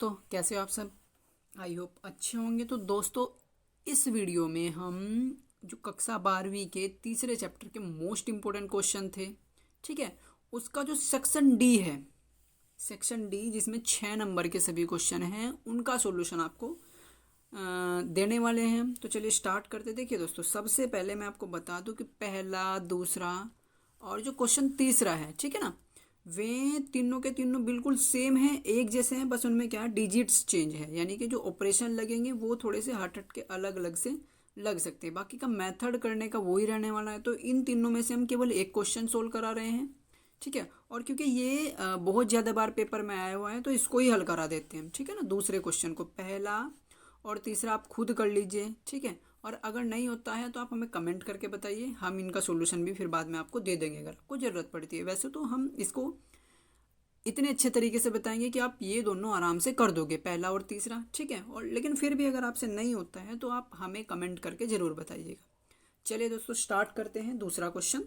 दोस्तों, कैसे हो आप सब। आई होप अच्छे होंगे। तो दोस्तों, इस वीडियो में हम जो कक्षा 12वीं के तीसरे चैप्टर के मोस्ट इम्पोर्टेंट क्वेश्चन थे, ठीक है, उसका जो सेक्शन डी है, सेक्शन डी जिसमें 6 नंबर के सभी क्वेश्चन हैं, उनका सॉल्यूशन आपको देने वाले हैं। तो चलिए स्टार्ट करते। देखिए दोस्तों, सबसे पहले मैं आपको बता दूं कि पहला, दूसरा और जो क्वेश्चन तीसरा है, ठीक है ना, वे तीनों के तीनों बिल्कुल सेम हैं, एक जैसे हैं। बस उनमें क्या डिजिट्स चेंज है, यानी कि जो ऑपरेशन लगेंगे वो थोड़े से हट हट के अलग अलग से लग सकते हैं। बाकी का मेथड करने का वही रहने वाला है। तो इन तीनों में से हम केवल एक क्वेश्चन सोल्व करा रहे हैं, ठीक है। और क्योंकि ये बहुत ज़्यादा बार पेपर में आया हुआ है, तो इसको ही हल करा देते हैं, ठीक है ना। दूसरे क्वेश्चन को पहला और तीसरा आप खुद कर लीजिए, ठीक है। और अगर नहीं होता है तो आप हमें कमेंट करके बताइए, हम इनका सॉल्यूशन भी फिर बाद में आपको दे देंगे अगर आपको ज़रूरत पड़ती है। वैसे तो हम इसको इतने अच्छे तरीके से बताएंगे कि आप ये दोनों आराम से कर दोगे, पहला और तीसरा, ठीक है। और लेकिन फिर भी अगर आपसे नहीं होता है तो आप हमें कमेंट करके ज़रूर बताइएगा। चलिए दोस्तों, स्टार्ट करते हैं। दूसरा क्वेश्चन,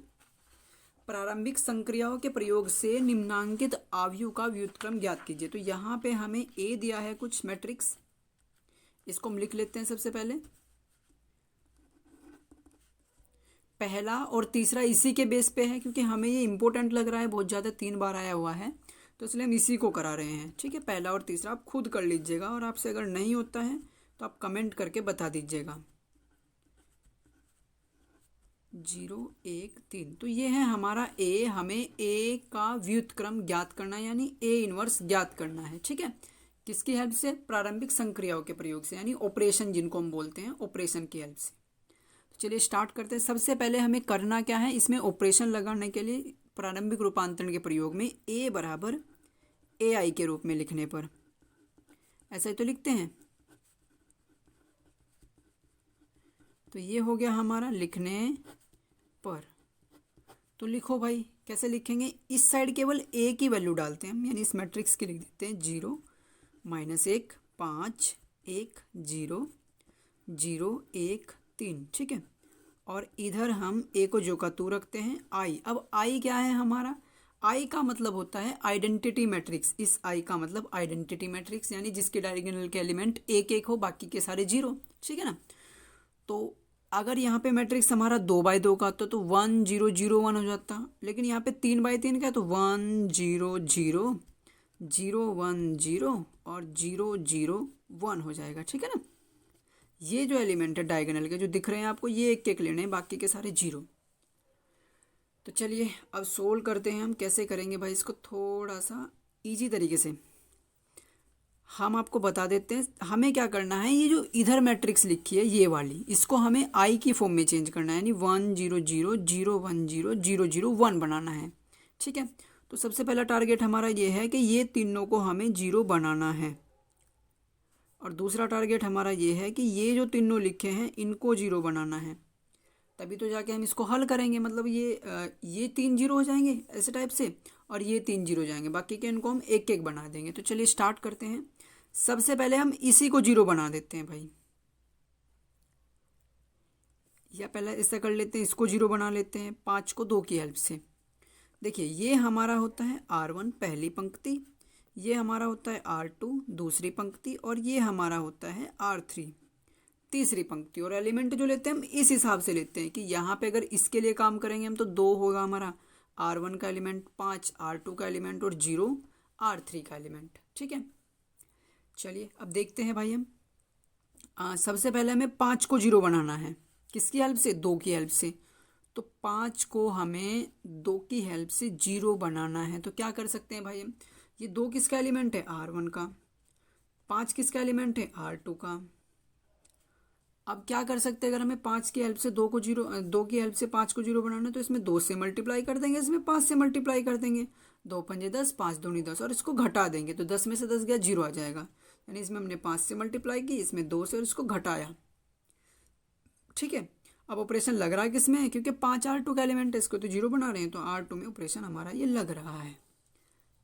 प्रारंभिक संक्रियाओं के प्रयोग से निम्नांकित आव्यूह का व्युत्क्रम ज्ञात कीजिए। तो यहाँ पे हमें ए दिया है कुछ मैट्रिक्स, इसको हम लिख लेते हैं। सबसे पहले पहला और तीसरा इसी के बेस पे है, क्योंकि हमें ये इंपॉर्टेंट लग रहा है, बहुत ज़्यादा 3 बार आया हुआ है, तो इसलिए हम इसी को करा रहे हैं, ठीक है। पहला और तीसरा आप खुद कर लीजिएगा, और आपसे अगर नहीं होता है तो आप कमेंट करके बता दीजिएगा। 0 1 3, तो ये है हमारा ए। हमें ए का व्युत्क्रम ज्ञात करना है, यानी ए इनवर्स ज्ञात करना है, ठीक है। किसकी हेल्प से? प्रारंभिक संक्रियाओं के प्रयोग से, यानी ऑपरेशन जिनको हम बोलते हैं, ऑपरेशन की हेल्प से। तो चलिए स्टार्ट करते हैं। सबसे पहले हमें करना क्या है, इसमें ऑपरेशन लगाने के लिए प्रारंभिक रूपांतरण के प्रयोग में ए बराबर ए आई के रूप में लिखने पर, ऐसा ही तो लिखते हैं। तो ये हो गया हमारा लिखने पर। तो लिखो भाई, कैसे लिखेंगे? इस साइड केवल ए की वैल्यू डालते हैं हम, यानी इस मैट्रिक्स की लिख देते हैं 0 -1 5 1 0 0 1 3, ठीक है। और इधर हम ए को जो का तू रखते हैं आई। अब आई क्या है हमारा? आई का मतलब होता है आइडेंटिटी मैट्रिक्स। इस आई का मतलब आइडेंटिटी मैट्रिक्स, यानी जिसके डायगोनल के एलिमेंट एक एक हो, बाकी के सारे 0, ठीक है ना। तो अगर यहाँ पे मैट्रिक्स हमारा 2x2 का तो 1 0 0 1 हो जाता, लेकिन यहाँ पे 3x3 का है तो 1 0 0 0 1 0 और 0 0 1 हो जाएगा, ठीक है ना। ये जो एलिमेंट है डायगोनल के जो दिख रहे हैं आपको, ये एक एक लेने हैं, बाकी के सारे 0। तो चलिए अब सोल्व करते हैं। हम कैसे करेंगे भाई इसको? थोड़ा सा इजी तरीके से हम आपको बता देते हैं। हमें क्या करना है, ये जो इधर मैट्रिक्स लिखी है ये वाली, इसको हमें आई की फॉर्म में चेंज करना है, यानी 1 0 0 0 1 0 0 0 1 बनाना है, ठीक है। तो सबसे पहला टारगेट हमारा ये है कि ये तीनों को हमें 0 बनाना है, और दूसरा टारगेट हमारा ये है कि ये जो तीनों लिखे हैं इनको 0 बनाना है। तभी तो जाके हम इसको हल करेंगे। मतलब ये 3 0 हो जाएंगे ऐसे टाइप से, और ये 3 0 हो जाएंगे, बाकी के इनको हम एक एक बना देंगे। तो चलिए स्टार्ट करते हैं। सबसे पहले हम इसी को 0 बना देते हैं भाई, या पहले ऐसा कर लेते हैं, इसको 0 बना लेते हैं 5 को 2 की हेल्प से। देखिए ये हमारा होता है R1 पहली पंक्ति, ये हमारा होता है R2 दूसरी पंक्ति, और ये हमारा होता है R3 तीसरी पंक्ति। और एलिमेंट जो लेते हैं हम इस हिसाब से लेते हैं कि यहाँ पे अगर इसके लिए काम करेंगे हम तो 2 होगा हमारा R1 का एलिमेंट, 5 R2 का एलिमेंट और 0 R3 का एलिमेंट, ठीक है। चलिए अब देखते हैं भाई हम। सबसे पहले हमें 5 को 0 बनाना है, किसकी हेल्प से? 2 की हेल्प से। तो 5 को हमें 2 की हेल्प से 0 बनाना है। तो क्या कर सकते हैं भाई हम? ये 2 किसका एलिमेंट है? R1 का। 5 किसका एलिमेंट है? R2 का। अब क्या कर सकते हैं, अगर हमें 5 की हेल्प से 2 की हेल्प से 5 को 0 बनाना है तो इसमें 2 से मल्टीप्लाई कर देंगे, इसमें 5 से मल्टीप्लाई कर देंगे। 2 पंजे 10, 5 दूनी 10, और इसको घटा देंगे तो 10 में से 10 गया 0 आ जाएगा। यानी इसमें हमने 5 से मल्टीप्लाई की, इसमें 2 से, और इसको घटाया, ठीक है। अब ऑपरेशन लग रहा है किसमें है? क्योंकि 5 R2 का एलिमेंट है, इसको तो 0 बना रहे हैं, तो R2 में ऑपरेशन हमारा ये लग रहा है।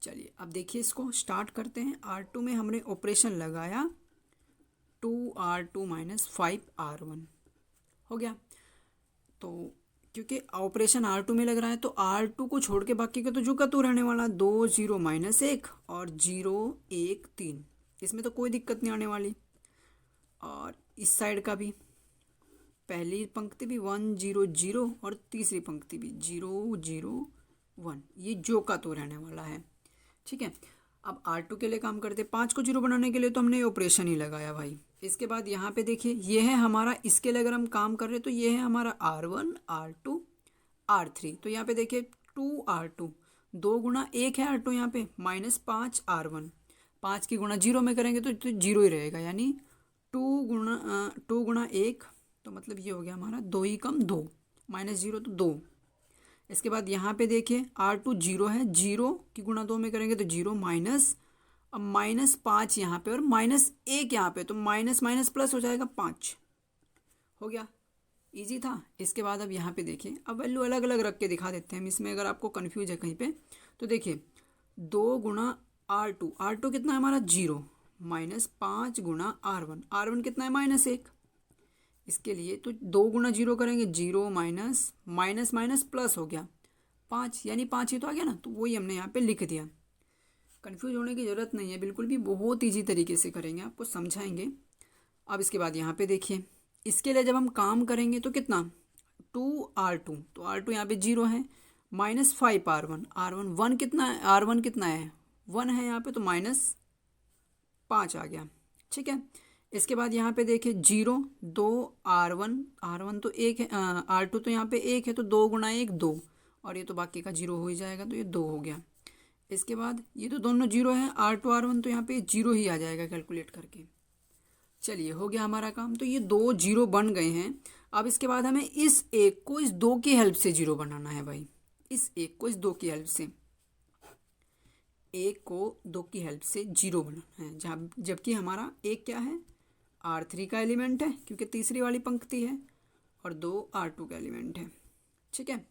चलिए अब देखिए, इसको स्टार्ट करते हैं। R2 में हमने ऑपरेशन लगाया 2R2 - 5R1 हो गया। तो क्योंकि ऑपरेशन R2 में लग रहा है तो R2 को छोड़ के बाकी का तो जो का तो रहने वाला, 2 0 -1 और 0 1 3, इसमें तो कोई दिक्कत नहीं आने वाली। और इस साइड का भी पहली पंक्ति भी 1 0 0 और तीसरी पंक्ति भी 0 0 1, ये जो का तो रहने वाला है। ठीक है, अब R2 के लिए काम करते। 5 को 0 बनाने के लिए तो हमने ये ऑपरेशन ही लगाया भाई। इसके बाद यहाँ पे देखिए ये है हमारा, इसके लिए अगर हम काम कर रहे हैं तो ये है हमारा R1 R2 R3। तो यहाँ पे देखिए 2R2, 2 गुना 1 है R2 यहाँ पे, -5 R1। 5 की गुणा 0 में करेंगे तो 0 ही रहेगा, यानी 2 गुणा 1, तो मतलब ये हो गया हमारा 2 ही कम 2, -0 तो 2। इसके बाद यहाँ पे देखिए R2 0 है, 0 की गुणा 2 में करेंगे तो 0 माइनस, अब -5 यहाँ पे और -1 यहाँ पे, तो माइनस माइनस प्लस हो जाएगा 5। हो गया, इजी था। इसके बाद अब यहाँ पे देखिए, अब वैल्यू अलग अलग रख के दिखा देते हैं हम इसमें, अगर आपको कन्फ्यूज है कहीं पे तो देखिए 2 गुणा R2 कितना है हमारा 0, -5 गुणा R1 कितना है -1। इसके लिए तो 2 गुना 0 करेंगे, 0 माइनस माइनस माइनस प्लस हो गया 5, यानी 5 ही तो आ गया ना, तो वही हमने यहाँ पे लिख दिया। कन्फ्यूज होने की ज़रूरत नहीं है, बिल्कुल भी बहुत ईजी तरीके से करेंगे, आपको समझाएंगे। अब इसके बाद यहाँ पे देखिए, इसके लिए जब हम काम करेंगे तो कितना 2R2, तो R2 यहाँ पे 0 है, -5 R1 1 कितना है, R1 कितना है 1 है यहाँ पे, तो -5 आ गया। ठीक है, इसके बाद यहाँ पे देखिए 0 2 R1 तो 1 है, R2 तो यहाँ पे 1 है, तो 2 गुना 1 2, और ये तो बाकी का 0 हो ही जाएगा, तो ये 2 हो गया। इसके बाद ये तो दोनों 0 है, R2 R1, तो यहाँ पे 0 ही आ जाएगा कैलकुलेट करके। चलिए हो गया हमारा काम, तो ये 2 0 बन गए हैं। अब इसके बाद हमें इस एक को इस 2 की हेल्प से 0 बनाना है भाई, इस एक को इस 2 की हेल्प से, एक को 2 की हेल्प से 0 बनाना है, जहाँ जबकि हमारा एक क्या है R3 का एलिमेंट है, क्योंकि तीसरी वाली पंक्ति है, और 2 R2 का एलिमेंट है। ठीक है,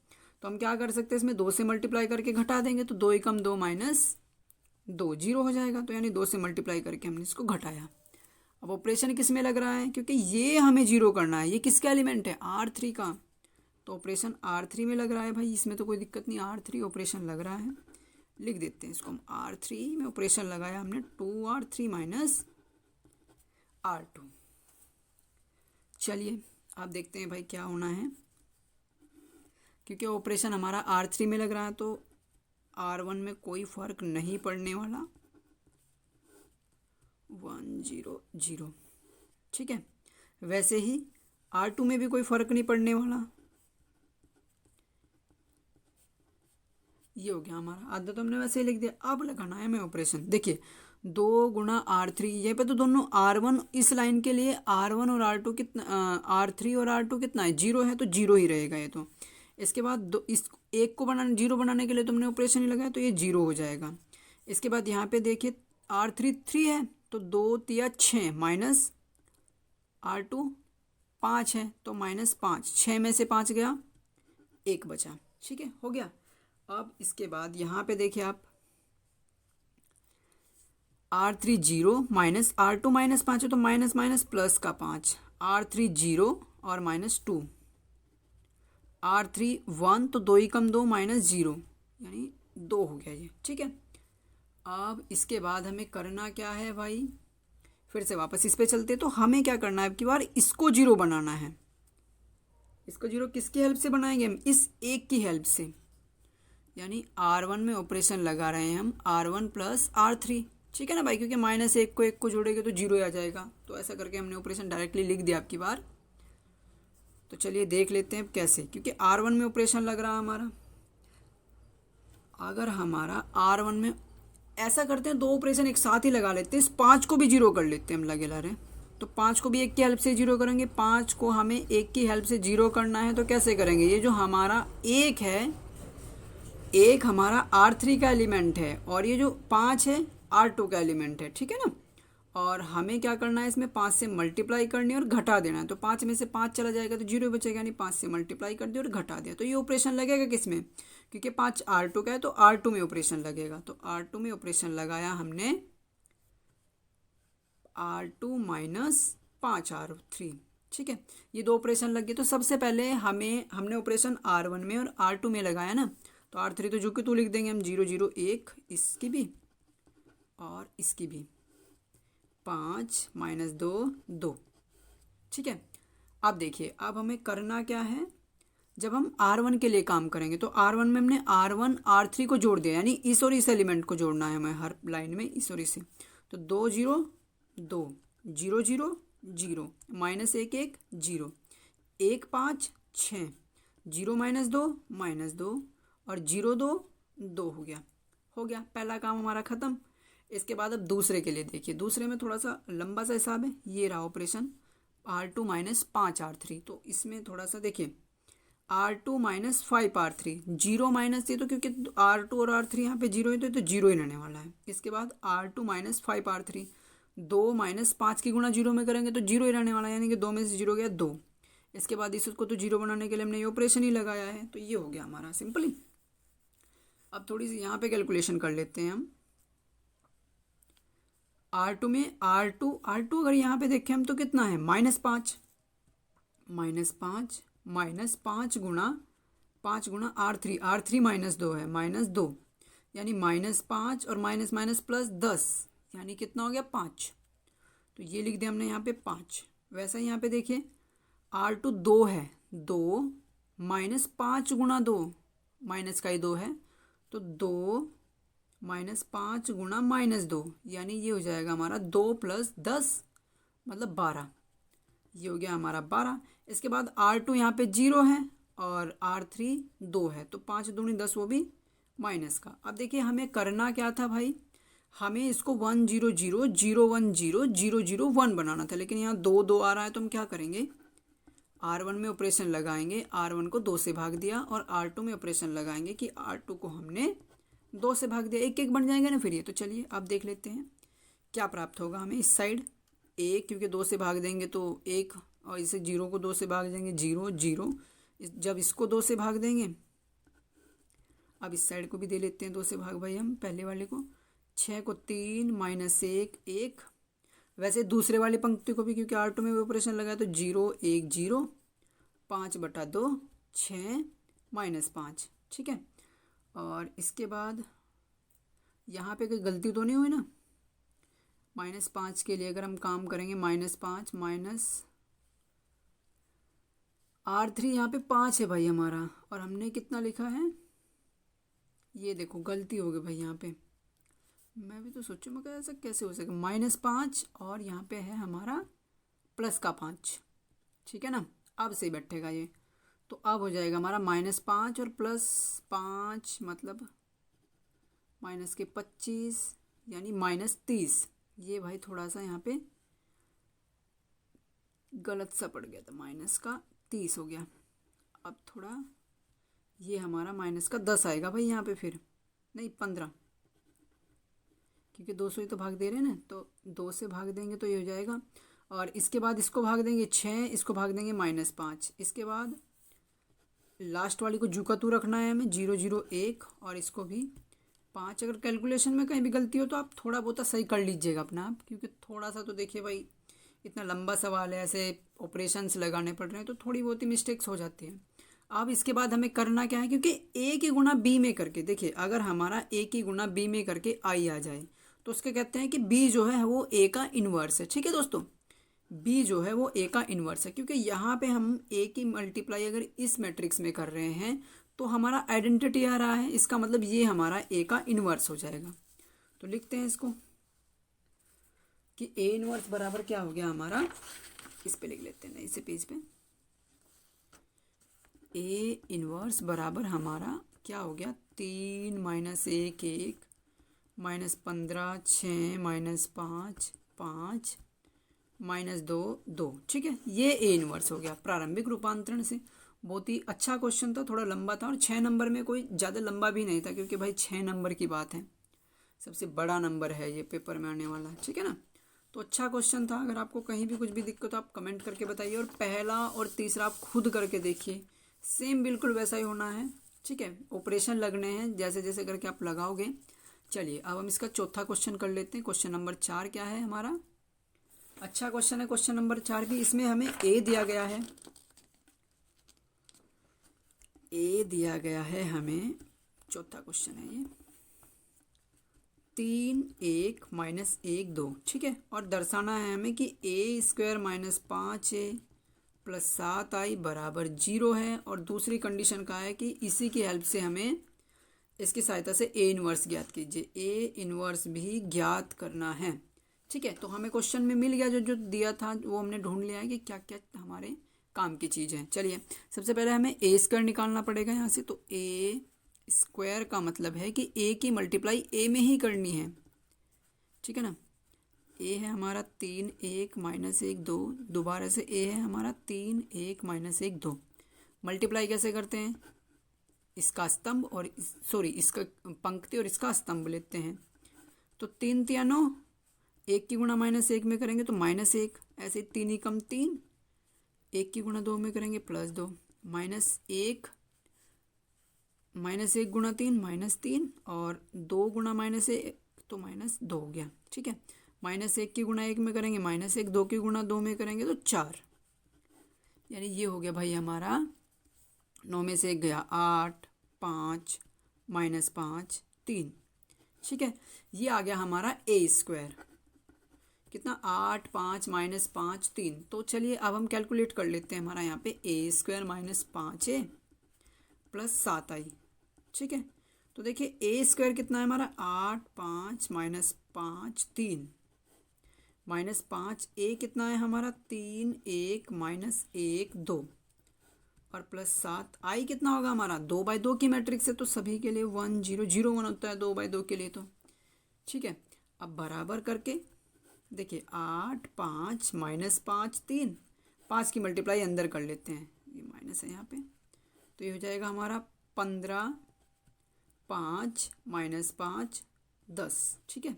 तो हम क्या कर सकते हैं, इसमें 2 से मल्टीप्लाई करके घटा देंगे, तो 2 एकम 2 -2 0 हो जाएगा, तो यानी 2 से मल्टीप्लाई करके हमने इसको घटाया। अब ऑपरेशन किस में लग रहा है, क्योंकि ये हमें 0 करना है, ये किसका एलिमेंट है R3 का, तो ऑपरेशन R3 में लग रहा है भाई, इसमें तो कोई दिक्कत नहीं, R3 ऑपरेशन लग रहा है, लिख देते हैं इसको हम। R3 में ऑपरेशन लगाया हमने, 2R3 माइनस R2। चलिए आप देखते हैं भाई क्या होना है, क्योंकि ऑपरेशन हमारा R3 में लग रहा है, तो R1 में कोई फर्क नहीं पड़ने वाला, 1 0 0। ठीक है, वैसे ही R2 में भी कोई फर्क नहीं पड़ने वाला, ये हो गया हमारा। आधा तो हमने वैसे ही लिख दिया। अब लगाना है हमें ऑपरेशन, देखिए 2 गुणा R3, ये पे तो दोनों R1 इस लाइन के लिए R1 और R2 कितना, R3 और R2 कितना है 0 है, तो 0 ही रहेगा ये तो। इसके बाद इस एक को बनाने 0 बनाने के लिए तुमने ऑपरेशन ही लगाया, तो ये 0 हो जाएगा। इसके बाद यहाँ पे देखिए R3 3 है, तो 2 तिया 6 माइनस R2 5 है, तो -5, 6 में से 5 गया, 1 बचा। ठीक है, हो गया। अब इसके बाद यहाँ पे देखिए आप R3 0 माइनस R2 -5 है, तो माइनस माइनस प्लस का 5, R3 0 और -2, R3 1, तो 2 ही कम 2 -0, यानी 2 हो गया ये। ठीक है, अब इसके बाद हमें करना क्या है भाई, फिर से वापस इस पे चलते। तो हमें क्या करना है, अब की बार इसको 0 बनाना है। इसको 0 किसकी हेल्प से बनाएंगे हम, इस एक की हेल्प से, यानी R1 में ऑपरेशन लगा रहे हैं हम, R1 प्लस R3। ठीक है ना भाई, क्योंकि -1 को 1 को जोड़ेंगे तो 0 आ जाएगा, तो ऐसा करके हमने ऑपरेशन डायरेक्टली लिख दिया आपकी बार। तो चलिए देख लेते हैं कैसे, क्योंकि R1 में ऑपरेशन लग रहा है हमारा। अगर हमारा R1 में ऐसा करते हैं, 2 ऑपरेशन एक साथ ही लगा लेते हैं, इस 5 को भी 0 कर लेते हैं हम लगे ला रहे, तो 5 को भी 1 की हेल्प से 0 करेंगे। 5 को हमें 1 की हेल्प से 0 करना है, तो कैसे करेंगे, ये जो हमारा 1 है, एक हमारा R3 का एलिमेंट है, और ये जो 5 है R2 का एलिमेंट है। ठीक है ना, और हमें क्या करना है, इसमें 5 से मल्टीप्लाई करनी है और घटा देना है, तो 5 में से 5 चला जाएगा तो 0 बचेगा, यानी 5 से मल्टीप्लाई कर दिया और घटा दिया, तो ये ऑपरेशन लगेगा किस में, क्योंकि 5 R2 का है, तो R2 में ऑपरेशन लगेगा। तो R2 में ऑपरेशन लगाया हमने, R2 माइनस 5 R3। ठीक है, ये 2 ऑपरेशन लग गए। तो सबसे पहले हमने ऑपरेशन R1 में और R2 में लगाया ना, तो R3 तो जो कि तो लिख देंगे हम 0 0 1, इसकी भी और इसकी भी, 5 माइनस 2 2। ठीक है, अब देखिए अब हमें करना क्या है, जब हम R1 के लिए काम करेंगे तो R1 में हमने R1 R3 को जोड़ दिया, यानी इस और इस एलिमेंट को जोड़ना है हमें हर लाइन में, इस और इसे। तो 2 0 2 0 0 0 माइनस 1 1 0 1 5 6 0 माइनस 2 और 0 2 2 हो गया पहला काम हमारा ख़त्म। इसके बाद अब दूसरे के लिए देखिए, दूसरे में थोड़ा सा लंबा सा हिसाब है। ये रहा ऑपरेशन R2 माइनस 5 R3। तो इसमें थोड़ा सा देखिए R2 minus 5 R3 zero minus, ये तो क्योंकि R2 और R3 यहाँ पे जीरो है तो जीरो ही रहने वाला है। इसके बाद R2 माइनस 5 R3 2 माइनस 5 की गुणा जीरो में करेंगे तो जीरो ही रहने वाला है, यानी कि 2 में से जीरो गया 2। इसके बाद इसको तो जीरो बनाने के लिए हमने ये ऑपरेशन ही लगाया है, तो ये हो गया हमारा सिंपली। अब थोड़ी सी यहाँ पे कैलकुलेशन कर लेते हैं हम। R2 में R2 अगर यहाँ पे देखें हम तो कितना है -5 माइनस 5 गुणा R3 माइनस 2 है -2, यानी -5 और माइनस माइनस प्लस 10, यानी कितना हो गया 5। तो ये लिख दिया हमने यहाँ पे 5। वैसा ही यहाँ पे देखिए R2 2 है, 2 माइनस 5 गुणा 2, माइनस का ही 2 है तो 2 माइनस 5 गुणा -2, यानी ये हो जाएगा हमारा 2 + 10 मतलब 12। ये हो गया हमारा 12। इसके बाद R2 यहाँ पे 0 है और R3 2 है, तो 5 दूनी 10, वो भी माइनस का। अब देखिए हमें करना क्या था भाई, हमें इसको 1 0 0 0 1 0 0 0 1 बनाना था, लेकिन यहाँ 2 2 आ रहा है तो हम क्या करेंगे, R1 में ऑपरेशन लगाएंगे, R1 को 2 से भाग दिया, और R2 में ऑपरेशन लगाएंगे कि R2 को हमने 2 से भाग दिया, एक एक बन जाएंगे ना फिर ये। तो चलिए अब देख लेते हैं क्या प्राप्त होगा हमें। इस साइड 1, क्योंकि 2 से भाग देंगे तो 1, और इसे 0 को 2 से भाग देंगे 0 0, जब इसको 2 से भाग देंगे, अब इस साइड को भी दे लेते हैं 2 से भाग भाई हम पहले वाले को। 6 को 3 माइनस 1 1, वैसे दूसरे वाली पंक्ति को भी क्योंकि R2 में ऑपरेशन लगाया तो 0 1 0 5/2 6 -5। ठीक है, और इसके बाद यहाँ पे कोई गलती तो नहीं हुई ना, -5 के लिए अगर हम काम करेंगे -5 माइनस R3 यहाँ पे 5 है भाई हमारा, और हमने कितना लिखा है, ये देखो गलती हो गई भाई यहाँ पे। मैं भी तो सोचूं मैं ऐसा कैसे हो सके, -5 और यहाँ पे है हमारा प्लस का 5। ठीक है ना, अब सही बैठेगा ये। तो अब हो जाएगा हमारा -5 और +5 मतलब माइनस के 25, यानी -30। ये भाई थोड़ा सा यहाँ पे गलत सा पड़ गया था, माइनस का 30 हो गया। अब थोड़ा ये हमारा माइनस का 10 आएगा भाई यहाँ पे, फिर नहीं 15, क्योंकि 200 ही तो भाग दे रहे हैं ना, तो 2 से भाग देंगे तो ये हो जाएगा। और इसके बाद इसको भाग देंगे 6, इसको भाग देंगे -5। इसके बाद लास्ट वाली को जू का तू रखना है हमें, 0 0 1, और इसको भी 5। अगर कैलकुलेशन में कहीं भी गलती हो तो आप थोड़ा बहुत सही कर लीजिएगा अपना आप, क्योंकि थोड़ा सा तो देखिए भाई इतना लंबा सवाल है, ऐसे ऑपरेशंस लगाने पड़ रहे हैं तो थोड़ी बहुत ही मिस्टेक्स हो जाती हैं। अब इसके बाद हमें करना क्या है, क्योंकि ए की गुणा बी में करके देखिए, अगर हमारा ए की गुणा बी में करके आई आ जाए तो उसके कहते हैं कि बी जो है वो ए का इन्वर्स है। ठीक है दोस्तों, बी जो है वो ए का इन्वर्स है, क्योंकि यहाँ पे हम ए की मल्टीप्लाई अगर इस मैट्रिक्स में कर रहे हैं तो हमारा आइडेंटिटी आ रहा है, इसका मतलब ये हमारा ए का इन्वर्स हो जाएगा। तो लिखते हैं इसको कि ए इन्वर्स बराबर क्या हो गया हमारा, इस पे लिख लेते हैं ना, इसे पेज पे। ए इन्वर्स बराबर हमारा क्या हो गया, 3 - 1 1 -15 6 -5 5 -2 2। ठीक है, ये ए इन्वर्स हो गया प्रारंभिक रूपांतरण से। बहुत ही अच्छा क्वेश्चन था, थोड़ा लंबा था, और 6 नंबर में कोई ज़्यादा लंबा भी नहीं था, क्योंकि भाई 6 नंबर की बात है, सबसे बड़ा नंबर है ये पेपर में आने वाला। ठीक है ना, तो अच्छा क्वेश्चन था। अगर आपको कहीं भी कुछ भी दिक्कत हो आप कमेंट करके बताइए, और पहला और तीसरा आप खुद करके देखिए, सेम बिल्कुल वैसा ही होना है। ठीक है, ऑपरेशन लगने हैं जैसे जैसे करके आप लगाओगे। चलिए अब हम इसका चौथा क्वेश्चन कर लेते हैं। क्वेश्चन नंबर 4 क्या है हमारा, अच्छा क्वेश्चन है क्वेश्चन नंबर 4 भी। इसमें हमें ए दिया गया है, ए दिया गया है हमें, चौथा क्वेश्चन है ये। 3 1 -1 2, ठीक है। और दर्शाना है हमें कि a² -5a प्लस 7i बराबर 0 है। और दूसरी कंडीशन का है कि इसी की हेल्प से हमें इसकी सहायता से ए इन्वर्स ज्ञात कीजिए। ए इन्वर्स भी ज्ञात करना है, ठीक है। तो हमें क्वेश्चन में मिल गया, जो जो दिया था वो हमने ढूंढ लिया है कि क्या क्या हमारे काम की चीज़ है। चलिए सबसे पहले हमें a² निकालना पड़ेगा यहाँ से। तो a² का मतलब है कि a की मल्टीप्लाई a में ही करनी है, ठीक है ना। a है हमारा 3 1 -1 2, दोबारा से a है हमारा 3 1 -1 2। मल्टीप्लाई कैसे करते हैं, इसका स्तंभ और इसका पंक्ति और इसका स्तंभ लेते हैं। तो 3 3 9, 1 की गुणा -1 में करेंगे तो -1, ऐसे 3 कम 3, 1 की गुणा 2 में करेंगे +2, -1 गुणा 3 -3, और 2 गुणा -1 तो -2 हो गया, ठीक है। -1 की गुणा 1 में करेंगे -1, 2 की गुणा 2 में करेंगे तो 4, यानी ये हो गया भाई हमारा 9 में से 1 गया 8 5 -5 3, ठीक है। ये आ गया हमारा a², कितना 8 5 -5 3। तो चलिए अब हम कैलकुलेट कर लेते हैं। हमारा यहाँ पे a² -5a प्लस 7i, ठीक है। तो देखिए a² कितना है हमारा 8 5 -5 3 -5a कितना है हमारा 3 1 -1 2, और प्लस 7i कितना होगा हमारा 2/2 की मैट्रिक्स है तो सभी के लिए 1 0 0 1 होता है 2/2 के लिए, तो ठीक है। अब बराबर करके देखिए 8 5 -5 3, 5 की मल्टीप्लाई अंदर कर लेते हैं, ये माइनस है यहाँ पे, तो ये हो जाएगा हमारा 15 5 -5 10, ठीक है।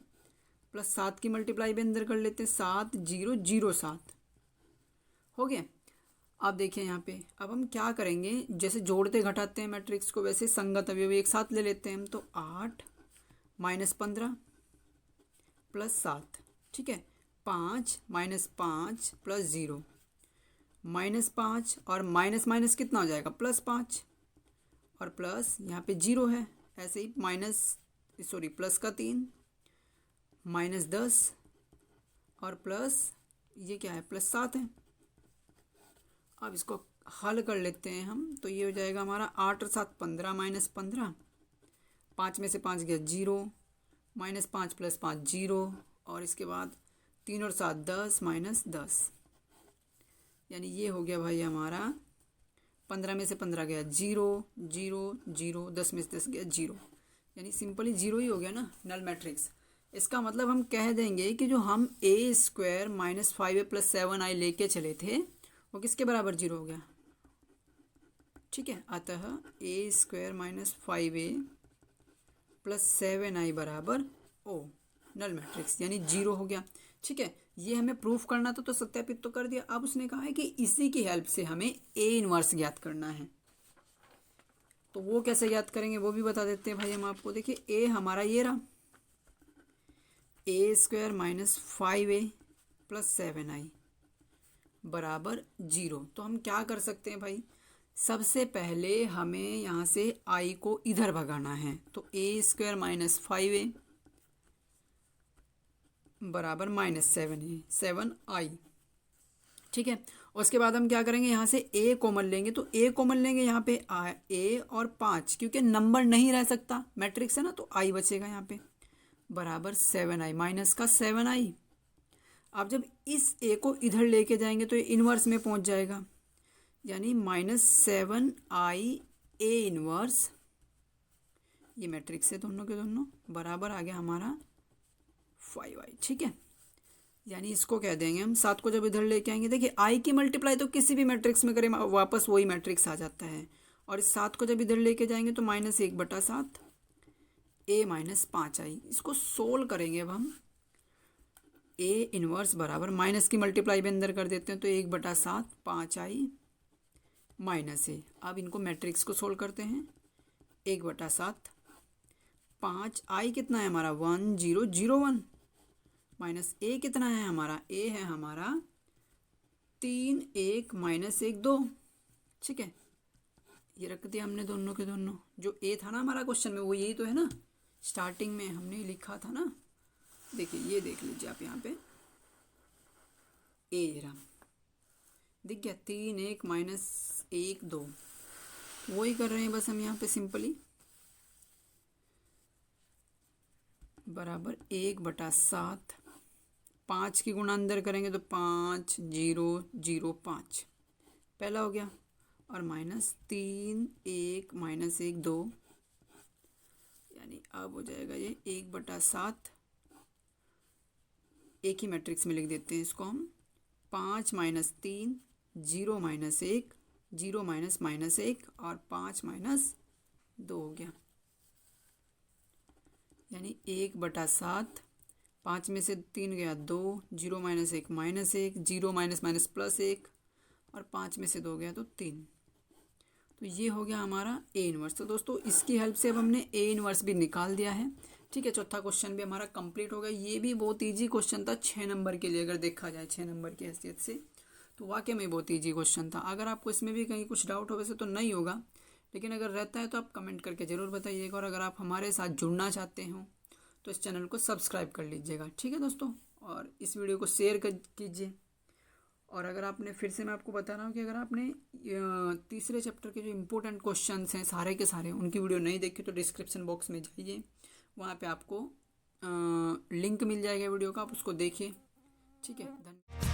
प्लस 7 की मल्टीप्लाई भी अंदर कर लेते हैं, 7 0 0 7 हो गया। अब देखिए यहाँ पे अब हम क्या करेंगे, जैसे जोड़ते घटाते हैं मैट्रिक्स को वैसे संगत अवयव एक साथ ले लेते हैं हम। तो 8 -15 प्लस 7, ठीक है। 5 -5 प्लस 0 -5, और माइनस माइनस कितना हो जाएगा +5, और प्लस यहाँ पे 0 है, ऐसे ही प्लस का 3 -10, और प्लस ये क्या है +7 है। अब इसको हल कर लेते हैं हम। तो ये हो जाएगा हमारा 8 और 7 15 -15, 5 में से 5 गया 0, -5 + 5 0, और इसके बाद 3 और 7 10 -10, यानी ये हो गया भाई हमारा 15 में से 15 गया 0 0 0, 10 में से 10 गया 0, यानी सिंपली 0 ही हो गया ना नल मैट्रिक्स। इसका मतलब हम कह देंगे कि जो हम a² -5a + 7i लेके चले थे वो किसके बराबर 0 हो गया, ठीक है। अतः a² -5a + 7i बराबर O, नल मैट्रिक्स, यानी 0 हो गया, ठीक है। ये हमें प्रूफ करना था तो सत्यापित तो कर दिया। अब उसने कहा है कि इसी की हेल्प से हमें a इन्वर्स ज्ञात करना है। तो वो कैसे ज्ञात करेंगे वो भी बता देते हैं भाई हम आपको। देखिए a हमारा ये रहा, a² -5a + 7i बराबर 0। तो हम क्या कर सकते हैं भाई, सबसे पहले हमें यहाँ से i को इधर भगाना है। तो a² -5a बराबर -7a 7i, ठीक है। उसके बाद हम क्या करेंगे, यहाँ से a कॉमन लेंगे। तो a कॉमन लेंगे यहाँ पे a और 5, क्योंकि नंबर नहीं रह सकता, मैट्रिक्स है ना, तो i बचेगा यहाँ पे बराबर 7i माइनस का 7i। अब जब इस a को इधर लेके जाएंगे तो ये इन्वर्स में पहुँच जाएगा, यानी -7i a इन्वर्स, ये मैट्रिक्स है दोनों के दोनों, बराबर आ गया हमारा 5i, ठीक है। यानी इसको कह देंगे हम 7 को जब इधर लेके आएंगे, देखिए i की मल्टीप्लाई तो किसी भी मैट्रिक्स में करें वापस वही मैट्रिक्स आ जाता है, और इस 7 को जब इधर लेके जाएंगे तो -1/7 a -5i। इसको सोल्व करेंगे अब हम, a इन्वर्स बराबर माइनस की मल्टीप्लाई भी अंदर कर देते हैं, तो 1/7 5i -a। अब इनको मैट्रिक्स को सोल्व करते हैं, 1/7 5i कितना है हमारा 1 0 0 1, माइनस a कितना है हमारा, a है हमारा 3 1 -1 2, ठीक है। ये रख दिया हमने दोनों के दोनों, जो a था ना हमारा क्वेश्चन में वो यही तो है ना, स्टार्टिंग में हमने लिखा था ना, देखिए ये देख लीजिए आप यहाँ पे ए रहा, दिख गया 3 1 माइनस 1 2, वही कर रहे हैं बस हम यहाँ पे सिंपली, बराबर 1/7, 5 की गुणा अंदर करेंगे तो 5 0 0 5 पहला हो गया, और माइनस 3 1 माइनस 1 2, यानी अब हो जाएगा ये 1/7, एक ही मैट्रिक्स में लिख देते हैं इसको हम, 5 माइनस 3 0 माइनस 1 0 माइनस माइनस 1 और 5 माइनस 2 हो गया, यानी 1/7, 5 में से 3 गया 2, 0 minus 1 minus 1, 0 minus minus plus 1 और 5 में से 2 गया तो 3। तो ये हो गया हमारा ए इनवर्स। तो दोस्तों इसकी हेल्प से अब हमने ए इनवर्स भी निकाल दिया है। ठीक है, चौथा क्वेश्चन भी हमारा कंप्लीट हो गया। ये भी बहुत ईजी क्वेश्चन था 6 नंबर के लिए, अगर देखा जाए 6 नंबर की हैसियत से तो वाकई में बहुत ईजी क्वेश्चन था। अगर आपको इसमें भी कहीं कुछ डाउट हो, वैसे तो नहीं होगा, लेकिन अगर रहता है तो आप कमेंट करके ज़रूर बताइएगा। और अगर आप हमारे साथ जुड़ना चाहते हो तो इस चैनल को सब्सक्राइब कर लीजिएगा। ठीक है दोस्तों, और इस वीडियो को शेयर कीजिए। और अगर आपने, फिर से मैं आपको बता रहा हूँ कि अगर आपने तीसरे चैप्टर के जो इम्पोर्टेंट क्वेश्चंस हैं सारे के सारे, उनकी वीडियो नहीं देखी तो डिस्क्रिप्शन बॉक्स में जाइए, वहाँ पे आपको लिंक मिल जाएगा वीडियो का, आप उसको देखिए। ठीक है, धन्यवाद।